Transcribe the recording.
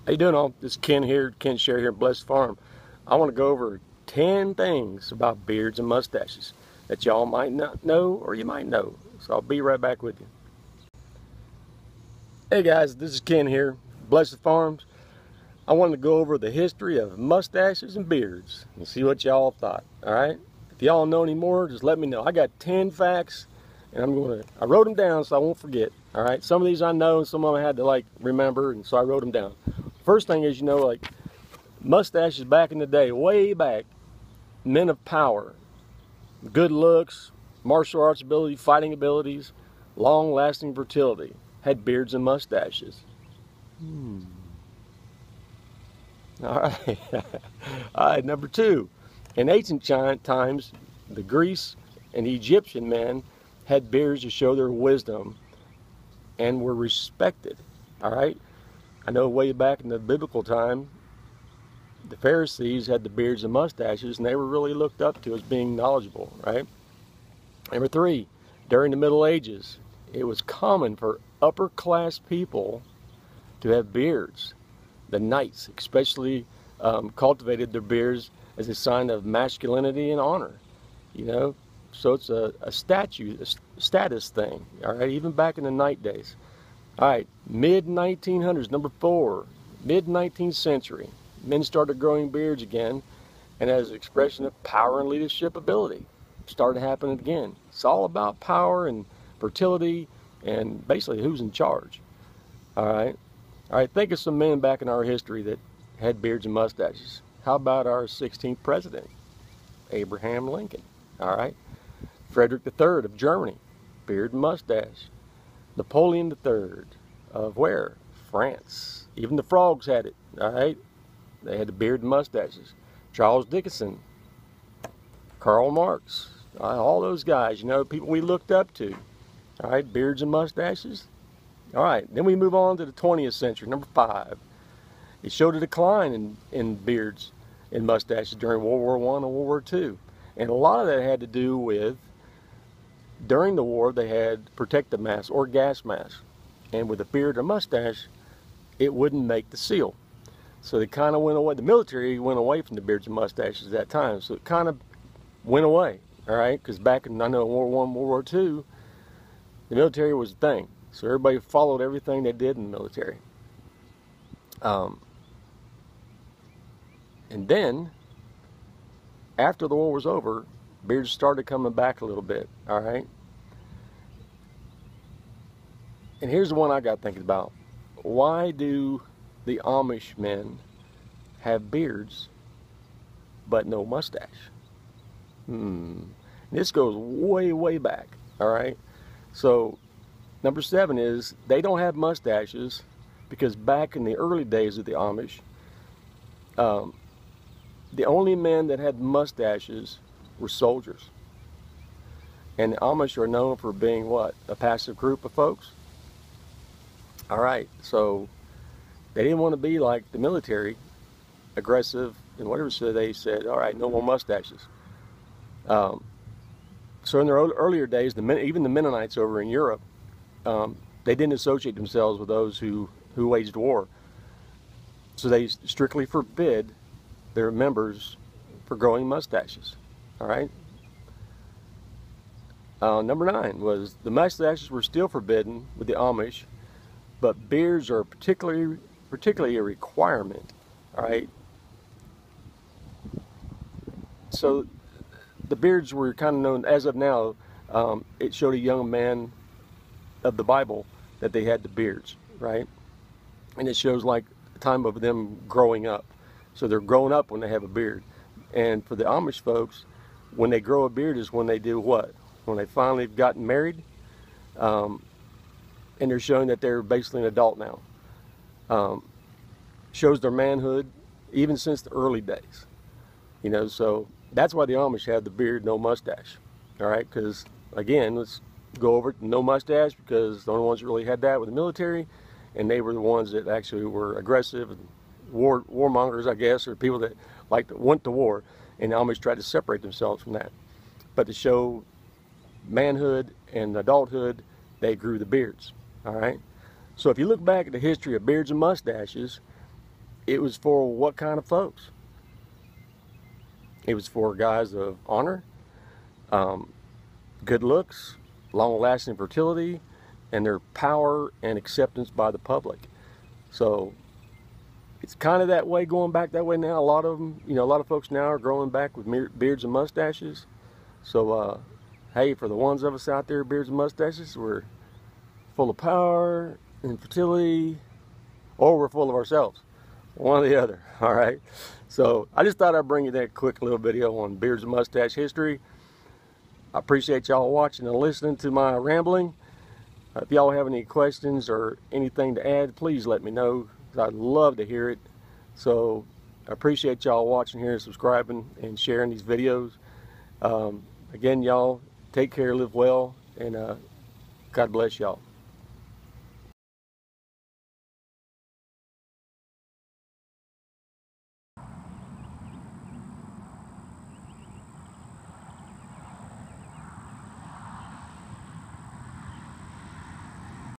How you doing all? This is Ken here, Ken Share here at Blessed Farm. I want to go over 10 things about beards and mustaches that y'all might not know or you might know. So I'll be right back with you. Hey guys, this is Ken here, Blessed Farms. I wanted to go over the history of mustaches and beards and see what y'all thought, alright? If y'all know any more, just let me know. I got 10 facts and I wrote them down so I won't forget, alright? Some of these I know and some of them I had to remember, and so I wrote them down. First thing is, mustaches back in the day, way back, men of power, good looks, martial arts ability, fighting abilities, long-lasting fertility, had beards and mustaches. All right. All right, number two. In ancient times, the Greece and Egyptian men had beards to show their wisdom and were respected. All right. I know way back in the biblical time, the Pharisees had the beards and mustaches, and they were really looked up to as being knowledgeable, right? Number three, during the Middle Ages, it was common for upper class people to have beards. The knights especially cultivated their beards as a sign of masculinity and honor, so it's a status thing, all right, even back in the knight days. All right, mid-1900s, number four, mid-19th century, men started growing beards again, and as an expression of power and leadership ability, started happening again. It's all about power and fertility and basically who's in charge. All right, think of some men back in our history that had beards and mustaches. How about our 16th president, Abraham Lincoln? All right, Frederick III of Germany, beard and mustache. Napoleon III of where? France. Even the frogs had it, all right? They had the beard and mustaches. Charles Dickens, Karl Marx, all those guys, people we looked up to, all right, beards and mustaches. All right, then we move on to the 20th century, number five. It showed a decline in beards and mustaches during World War I and World War II. And a lot of that had to do with, during the war, they had protective masks or gas masks. And with a beard or mustache, it wouldn't make the seal. So they kind of went away. The military went away from the beards and mustaches at that time. So it kind of went away, all right? Because back in, I know, World War I, World War II, the military was a thing. So everybody followed everything they did in the military. And then, after the war was over, beards started coming back a little bit, all right? And here's the one I got thinking about. Why do the Amish men have beards but no mustache? This goes way, way back, all right? So, number seven is they don't have mustaches because back in the early days of the Amish, the only men that had mustaches were soldiers. And the Amish are known for being what? A passive group of folks? All right, so they didn't want to be like the military, aggressive and whatever, so they said, all right, no more mustaches. So in their earlier days, even the Mennonites over in Europe, they didn't associate themselves with those who waged war. So they strictly forbid their members for growing mustaches. All right. Number nine was the mustaches were still forbidden with the Amish, but beards are particularly a requirement. All right. So the beards were kind of known, as of now, it showed a young man of the Bible that they had the beards, right? And it shows like the time of them growing up. So they're growing up when they have a beard. And for the Amish folks, when they grow a beard is when they do what? When they finally have gotten married, and they're showing that they're basically an adult now. Shows their manhood even since the early days. So that's why the Amish have the beard, no mustache. All right, because again, let's go over it, no mustache, because the only ones that really had that were the military, and they were the ones that actually were aggressive and warmongers, I guess, or people that went to war, and the Amish tried to separate themselves from that. But to show manhood and adulthood, they grew the beards. All right. So if you look back at the history of beards and mustaches, it was for what kind of folks? It was for guys of honor, good looks, long-lasting fertility, and their power and acceptance by the public. So it's kind of that way, going back that way now. A lot of them, a lot of folks now are growing back with beards and mustaches. So, hey, for the ones of us out there, beards and mustaches, we're full of power and fertility, or we're full of ourselves. One or the other, all right? So I just thought I'd bring you that quick little video on beards and mustache history. I appreciate y'all watching and listening to my rambling. If y'all have any questions or anything to add, please let me know. I'd love to hear it. So I appreciate y'all watching here, subscribing and sharing these videos. Again, y'all, take care, live well, and God bless y'all.